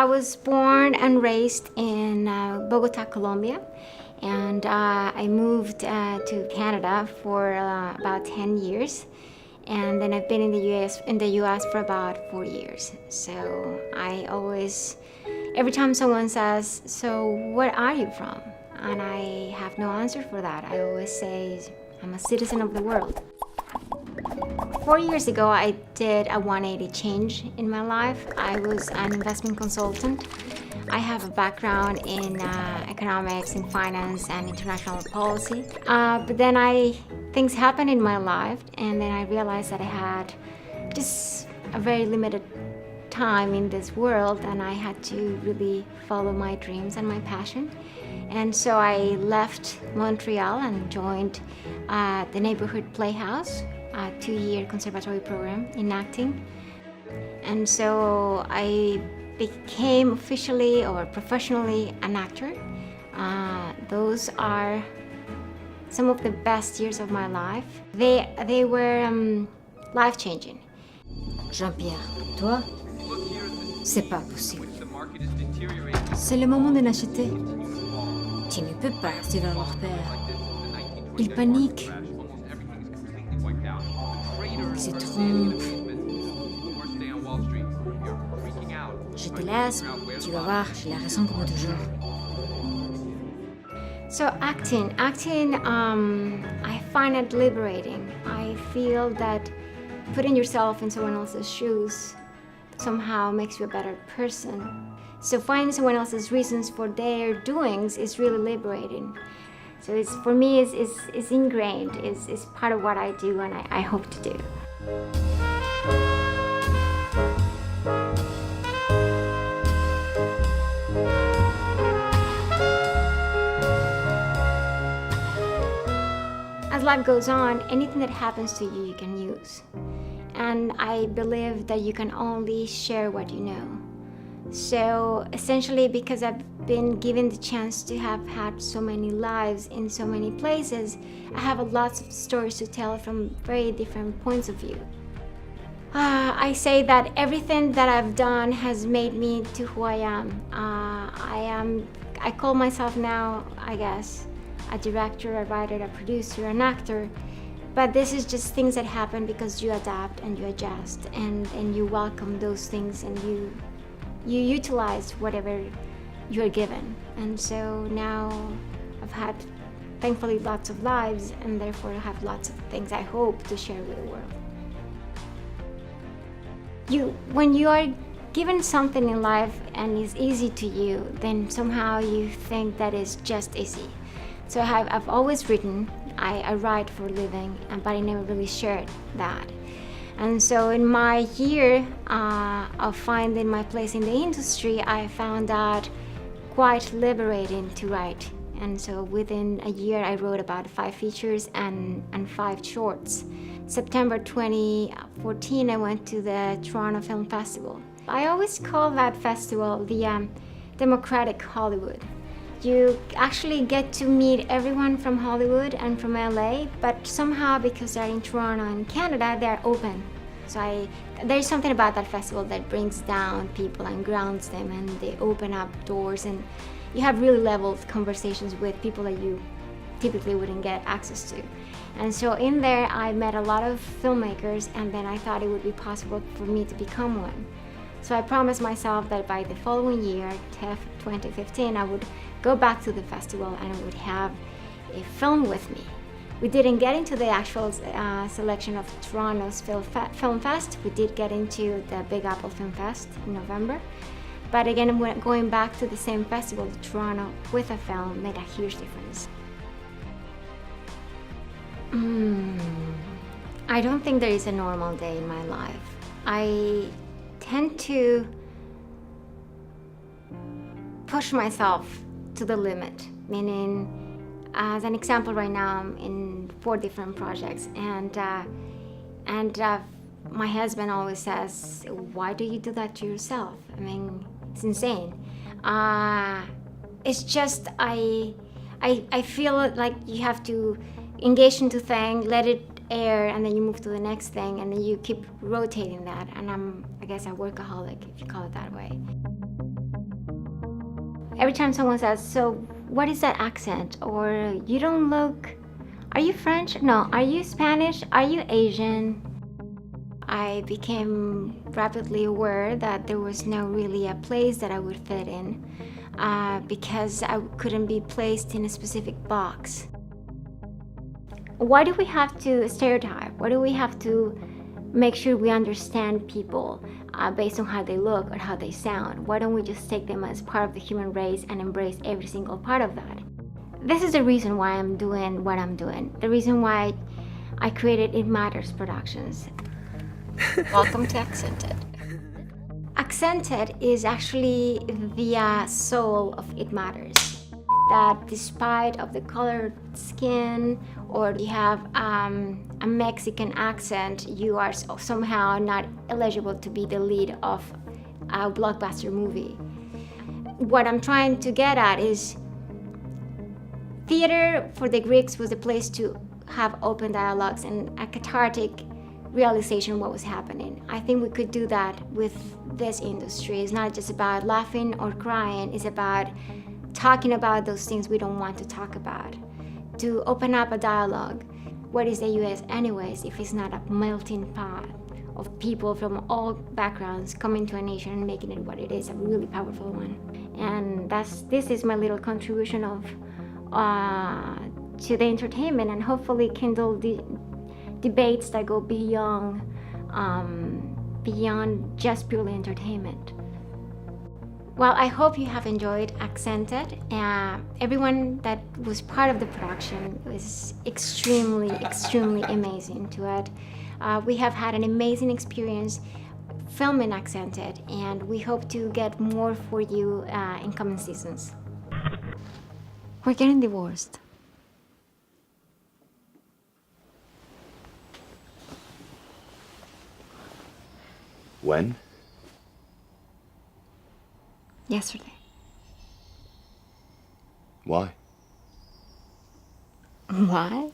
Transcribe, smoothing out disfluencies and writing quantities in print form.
I was born and raised in Bogota, Colombia, and I moved to Canada for about 10 years, and then I've been in the US for about 4 years. So I always, every time someone says, "So where are you from?" and I have no answer for that, I always say, "I'm a citizen of the world." 4 years ago, I did a 180 change in my life. I was an investment consultant. I have a background in economics and finance and international policy. But then things happened in my life, and then I realized that I had just a very limited time in this world, and I had to really follow my dreams and my passion. And so I left Montreal and joined the neighborhood playhouse, a 2-year conservatory program in acting. And so I became officially or professionally an actor. Those are some of the best years of my life. They were life-changing. Jean-Pierre, toi, c'est pas possible. C'est le moment de n'acheter. Tu ne peux pas, tu vas leur père. Ils paniquent. Ils se trompent. Je te laisse, tu vas voir, j'ai la raison comme toujours. So acting, I find it liberating. I feel that putting yourself in someone else's shoes somehow makes you a better person. So finding someone else's reasons for their doings is really liberating. So it's, for me, it's ingrained, it's part of what I do and I hope to do. As life goes on, anything that happens to you, you can use. And I believe that you can only share what you know. So essentially, because I've been given the chance to have had so many lives in so many places, I have lots of stories to tell from very different points of view. I say that everything that I've done has made me to who I am. I call myself now, I guess, a director, a writer, a producer, an actor. But this is just things that happen because you adapt and you adjust and you welcome those things and you utilize whatever you're given. And so now I've had, thankfully, lots of lives, and therefore I have lots of things I hope to share with the world. When you are given something in life and it's easy to you, then somehow you think that it's just easy. So I've always written. I write for a living, but I never really shared that. And so in my year of finding my place in the industry, I found that quite liberating to write. And so within a year, I wrote about 5 features and 5 shorts. September 2014, I went to the Toronto Film Festival. I always call that festival the Democratic Hollywood. You actually get to meet everyone from Hollywood and from LA, but somehow because they're in Toronto and Canada, they're open. So there's something about that festival that brings down people and grounds them, and they open up doors, and you have really leveled conversations with people that you typically wouldn't get access to. And so in there, I met a lot of filmmakers, and then I thought it would be possible for me to become one. So I promised myself that by the following year, 2015, I would go back to the festival and I would have a film with me. We didn't get into the actual selection of Toronto's Film Fest. We did get into the Big Apple Film Fest in November. But again, going back to the same festival, Toronto, with a film made a huge difference. I don't think there is a normal day in my life. I tend to push myself to the limit, meaning, as an example, right now I'm in 4 different projects, and my husband always says, "Why do you do that to yourself? I mean, it's insane." It's just I feel like you have to engage into thing, let it air, and then you move to the next thing, and then you keep rotating that. And I guess a workaholic, if you call it that way. Every time someone says, so what is that accent? Or you don't look, are you French? No, are you Spanish? Are you Asian? I became rapidly aware that there was no really a place that I would fit in because I couldn't be placed in a specific box. Why do we have to stereotype? Why do we have to make sure we understand people based on how they look or how they sound? Why don't we just take them as part of the human race and embrace every single part of that? This is the reason why I'm doing what I'm doing. The reason why I created It Matters Productions. Welcome to Accented. Accented is actually the soul of It Matters. That despite of the colored skin or you have a Mexican accent, you are somehow not eligible to be the lead of a blockbuster movie. What I'm trying to get at is theater for the Greeks was a place to have open dialogues and a cathartic realization of what was happening. I think we could do that with this industry. It's not just about laughing or crying, it's about talking about those things we don't want to talk about. To open up a dialogue. What is the US anyways if it's not a melting pot of people from all backgrounds coming to a nation and making it what it is, a really powerful one. And this is my little contribution of to the entertainment and hopefully kindle the debates that go beyond just purely entertainment. Well, I hope you have enjoyed Accented. Everyone that was part of the production was extremely amazing to it. We have had an amazing experience filming Accented, and we hope to get more for you in coming seasons. We're getting divorced. When? Yesterday. Why? Why?